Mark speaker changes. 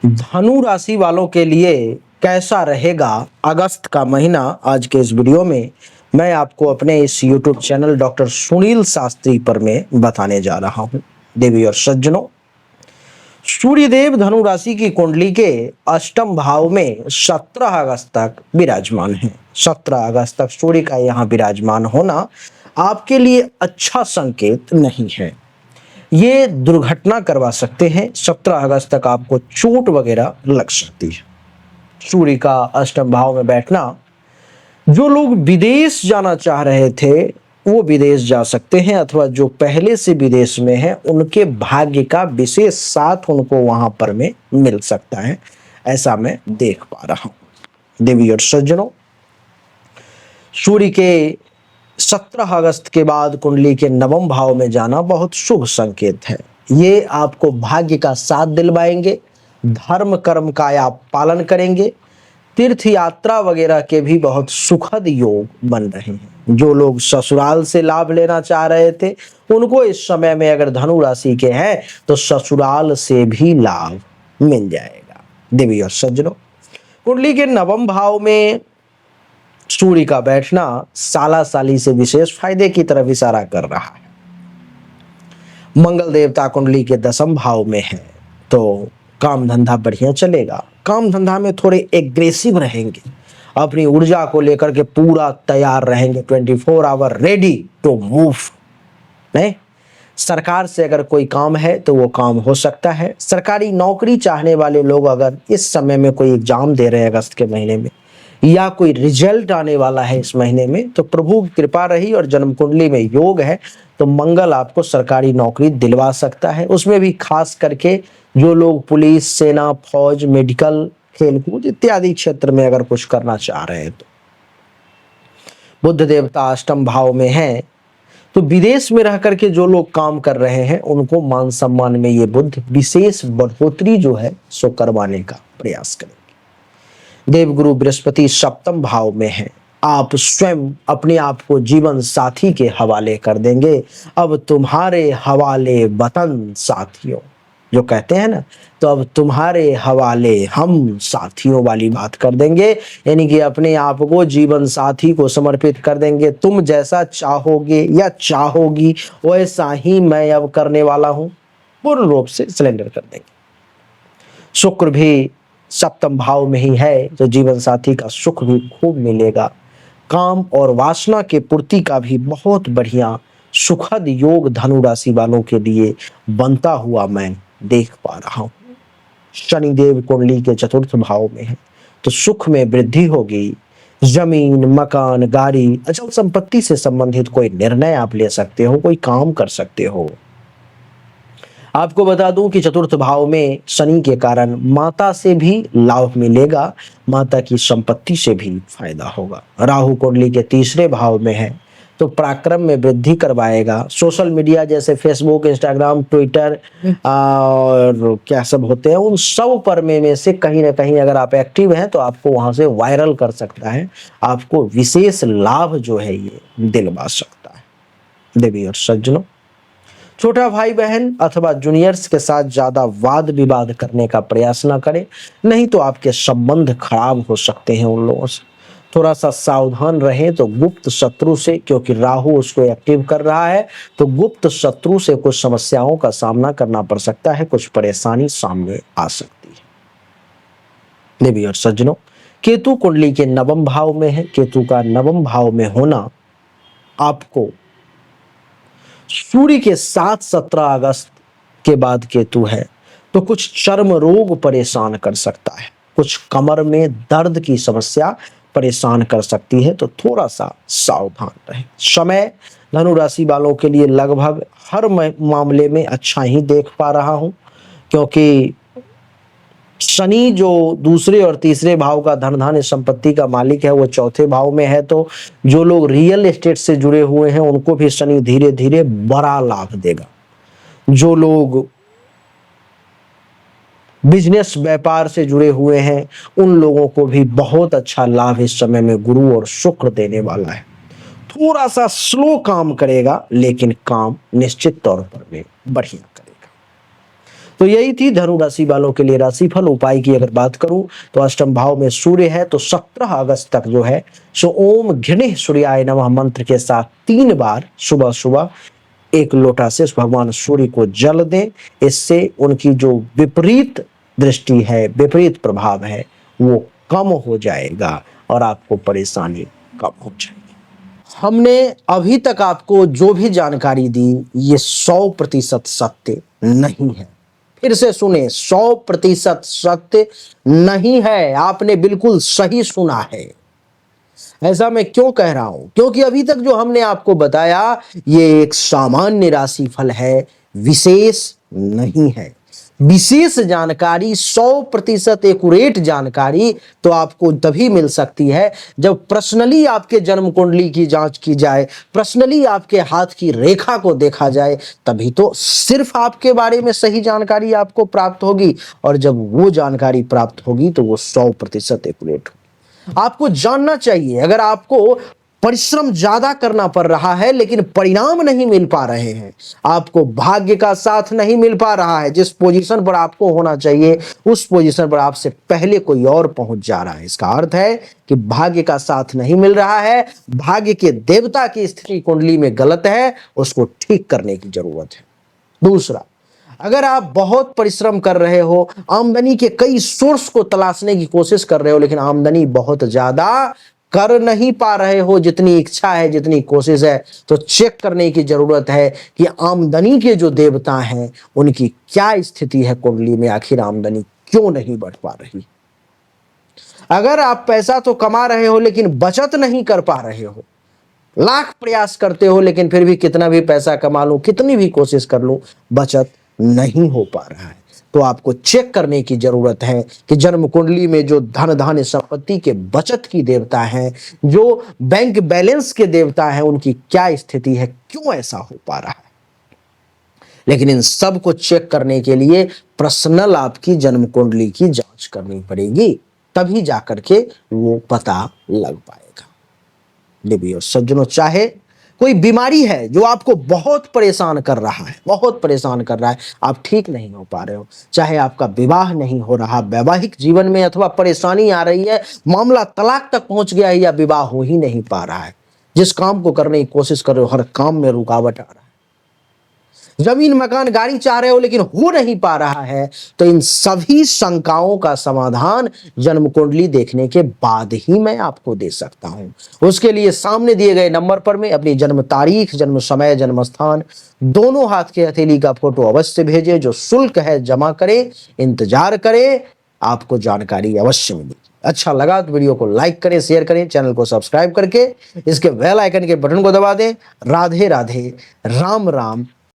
Speaker 1: धनु राशि वालों के लिए कैसा रहेगा अगस्त का महीना। आज के इस वीडियो में मैं आपको अपने इस YouTube channel doctor Sunil Shastri पर में बताने जा रहा हूं। देवी और सज्जनों, सूर्यदेव धनु राशि की कुंडली के अष्टम भाव में 17 अगस्त तक विराजमान है। 17 अगस्त तक सूर्य का यहाँ विराजमान होना आपके लिए अच्छा संकेत नहीं है। ये दुर्घटना करवा सकते हैं। 17 अगस्त तक आपको चोट वगैरह लग सकती है। सूर्य का अष्टम भाव में बैठना, जो लोग विदेश जाना चाह रहे थे वो विदेश जा सकते हैं, अथवा जो पहले से विदेश में हैं उनके भाग्य का विशेष साथ उनको वहां पर में मिल सकता है, ऐसा मैं देख पा रहा हूं। देवी और सज्जनों, सूर्य के 17 अगस्त के बाद कुंडली के नवम भाव में जाना बहुत शुभ संकेत है। ये आपको भाग्य का साथ दिलवाएंगे, धर्म कर्म का आप पालन करेंगे, तीर्थ यात्रा वगैरह के भी बहुत सुखद योग बन रहे हैं। जो लोग ससुराल से लाभ लेना चाह रहे थे उनको इस समय में, अगर धनु राशि के हैं तो ससुराल से भी लाभ मिल जाएगा। देवी और सज्जनों, कुंडली के नवम भाव में सूर्य का बैठना साला साली से विशेष फायदे की तरफ इशारा कर रहा है। मंगल देवता कुंडली के 10वें भाव में है तो काम धंधा बढ़िया चलेगा। काम धंधा में थोड़े एग्रेसिव रहेंगे, अपनी ऊर्जा को लेकर के पूरा तैयार रहेंगे, 24 आवर रेडी टू मूव। नहीं, सरकार से अगर कोई काम है तो वो काम हो सकता है। सरकारी नौकरी चाहने वाले लोग अगर इस समय में कोई एग्जाम दे रहे हैं अगस्त के महीने में, या कोई रिजल्ट आने वाला है इस महीने में, तो प्रभु की कृपा रही और जन्म कुंडली में योग है तो मंगल आपको सरकारी नौकरी दिलवा सकता है। उसमें भी खास करके जो लोग पुलिस, सेना, फौज, मेडिकल, खेलकूद इत्यादि क्षेत्र में अगर कुछ करना चाह रहे हैं तो। बुध देवता अष्टम भाव में है तो विदेश में रह करके जो लोग काम कर रहे हैं उनको मान सम्मान में ये बुध विशेष बढ़ोतरी जो है सो करवाने का प्रयास करेंगे। देवगुरु बृहस्पति सप्तम भाव में है, आप स्वयं अपने आप को जीवन साथी के हवाले कर देंगे। अब तुम्हारे हवाले वतन साथियों, जो कहते हैं ना, तो अब तुम्हारे हवाले हम साथियों वाली बात कर देंगे, यानी कि अपने आप को जीवन साथी को समर्पित कर देंगे। तुम जैसा चाहोगे या चाहोगी वैसा ही मैं अब करने वाला हूं, पूर्ण रूप से सरेंडर कर देंगे। शुक्र भी सप्तम भाव में ही है तो जीवन साथी का सुख भी खूब मिलेगा। काम और वासना के पूर्ति का भी बहुत बढ़िया सुखद योग धनु राशि वालों के लिए बनता हुआ मैं देख पा रहा हूं। शनिदेव कुंडली के 4th भाव में है तो सुख में वृद्धि होगी। जमीन, मकान, गाड़ी, अचल संपत्ति से संबंधित कोई निर्णय आप ले सकते हो, कोई काम कर सकते हो। आपको बता दूं कि 4th भाव में शनि के कारण माता से भी लाभ मिलेगा, माता की संपत्ति से भी फायदा होगा। राहु कुंडली के 3रे भाव में है तो पराक्रम में वृद्धि करवाएगा। सोशल मीडिया जैसे फेसबुक, इंस्टाग्राम, ट्विटर और क्या सब होते हैं, उन सब पर में से कहीं ना कहीं अगर आप एक्टिव हैं तो आपको वहां से वायरल कर सकता है, आपको विशेष लाभ जो है ये दिलवा सकता है। देवी और सज्जनों, छोटा भाई बहन अथवा जूनियर्स के साथ ज्यादा वाद विवाद करने का प्रयास ना करें, नहीं तो आपके संबंध खराब हो सकते हैं उन लोगों से। थोड़ा सा सावधान रहें तो गुप्त शत्रु से, क्योंकि राहु उसको एक्टिव कर रहा है तो गुप्त शत्रु से कुछ समस्याओं का सामना करना पड़ सकता है, कुछ परेशानी सामने आ सकती है। देवी और सज्जनों, केतु कुंडली के 9वें भाव में है। केतु का 9वें भाव में होना आपको सूर्य के साथ 17 अगस्त के बाद केतु है तो कुछ चर्म रोग परेशान कर सकता है, कुछ कमर में दर्द की समस्या परेशान कर सकती है, तो थोड़ा सा सावधान रहें। समय धनु राशि वालों के लिए लगभग हर मामले में अच्छा ही देख पा रहा हूं, क्योंकि शनि जो 2रे और 3रे भाव का धन धान्य संपत्ति का मालिक है वो 4थे भाव में है, तो जो लोग रियल एस्टेट से जुड़े हुए हैं उनको भी शनि धीरे धीरे बड़ा लाभ देगा। जो लोग बिजनेस व्यापार से जुड़े हुए हैं उन लोगों को भी बहुत अच्छा लाभ इस समय में गुरु और शुक्र देने वाला है। थोड़ा सा स्लो काम करेगा लेकिन काम निश्चित तौर पर भी बढ़िया करेगा। तो यही थी धनु राशि वालों के लिए राशिफल। उपाय की अगर बात करूं तो अष्टम भाव में सूर्य है, तो 17 अगस्त तक जो है सो ओम घृणिः सूर्याय नमः मंत्र के साथ 3 बार सुबह सुबह 1 लोटा से भगवान सूर्य को जल दें। इससे उनकी जो विपरीत दृष्टि है, विपरीत प्रभाव है, वो कम हो जाएगा और आपको परेशानी कम हो जाएगी। हमने अभी तक आपको जो भी जानकारी दी ये 100% सत्य नहीं है। फिर से सुने, 100% सत्य नहीं है। आपने बिल्कुल सही सुना है। ऐसा मैं क्यों कह रहा हूं? क्योंकि अभी तक जो हमने आपको बताया ये एक सामान्य राशिफल है, विशेष नहीं है। विशेष जानकारी, 100% एक्यूरेट जानकारी तो आपको तभी मिल सकती है जब पर्सनली आपके जन्म कुंडली की जांच की जाए, पर्सनली आपके हाथ की रेखा को देखा जाए, तभी तो सिर्फ आपके बारे में सही जानकारी आपको प्राप्त होगी। और जब वो जानकारी प्राप्त होगी तो वो 100% एक्यूरेट होगी। आपको जानना चाहिए, अगर आपको परिश्रम ज्यादा करना पड़ रहा है लेकिन परिणाम नहीं मिल पा रहे हैं, आपको भाग्य का साथ नहीं मिल पा रहा है, जिस पोजीशन पर आपको होना चाहिए उस पोजीशन पर आपसे पहले कोई और पहुंच जा रहा है, इसका अर्थ है कि भाग्य का साथ नहीं मिल रहा है, भाग्य के देवता की स्थिति कुंडली में गलत है, उसको ठीक करने की जरूरत है। दूसरा, अगर आप बहुत परिश्रम कर रहे हो, आमदनी के कई सोर्स को तलाशने की कोशिश कर रहे हो, लेकिन आमदनी बहुत ज्यादा कर नहीं पा रहे हो जितनी इच्छा है, जितनी कोशिश है, तो चेक करने की जरूरत है कि आमदनी के जो देवता हैं उनकी क्या स्थिति है कुंडली में, आखिर आमदनी क्यों नहीं बढ़ पा रही। अगर आप पैसा तो कमा रहे हो लेकिन बचत नहीं कर पा रहे हो, लाख प्रयास करते हो लेकिन फिर भी कितना भी पैसा कमा लूं, कितनी भी कोशिश कर लूं, बचत नहीं हो पा रहा है, तो आपको चेक करने की जरूरत है कि जन्म कुंडली में जो धन धान्य संपत्ति के बचत की देवता हैं, जो बैंक बैलेंस के देवता हैं, उनकी क्या स्थिति है, क्यों ऐसा हो पा रहा है। लेकिन इन सब को चेक करने के लिए पर्सनल आपकी जन्म कुंडली की जांच करनी पड़ेगी, तभी जाकर के वो पता लग पाएगा। देवियों सज्जनों, चाहे कोई बीमारी है जो आपको बहुत परेशान कर रहा है, बहुत परेशान कर रहा है, आप ठीक नहीं हो पा रहे हो, चाहे आपका विवाह नहीं हो रहा, वैवाहिक जीवन में अथवा परेशानी आ रही है, मामला तलाक तक पहुंच गया है या विवाह हो ही नहीं पा रहा है, जिस काम को करने की कोशिश कर रहे हो हर काम में रुकावट आ रहा है, जमीन मकान गाड़ी चाह रहे हो लेकिन हो नहीं पा रहा है, तो इन सभी शंकाओं का समाधान जन्म कुंडली देखने के बाद ही मैं आपको दे सकता हूं। उसके लिए सामने दिए गए नंबर पर में अपनी जन्म तारीख, जन्म समय, जन्म स्थान दोनों हाथ के हथेली का फोटो अवश्य भेजें। जो शुल्क है जमा करें, इंतजार करें, आपको जानकारी अवश्य मिलेगी। अच्छा लगा तो वीडियो को लाइक करें, शेयर करें, चैनल को सब्सक्राइब करके इसके बेल आइकन के बटन को दबा दें। राधे राधे, राम राम।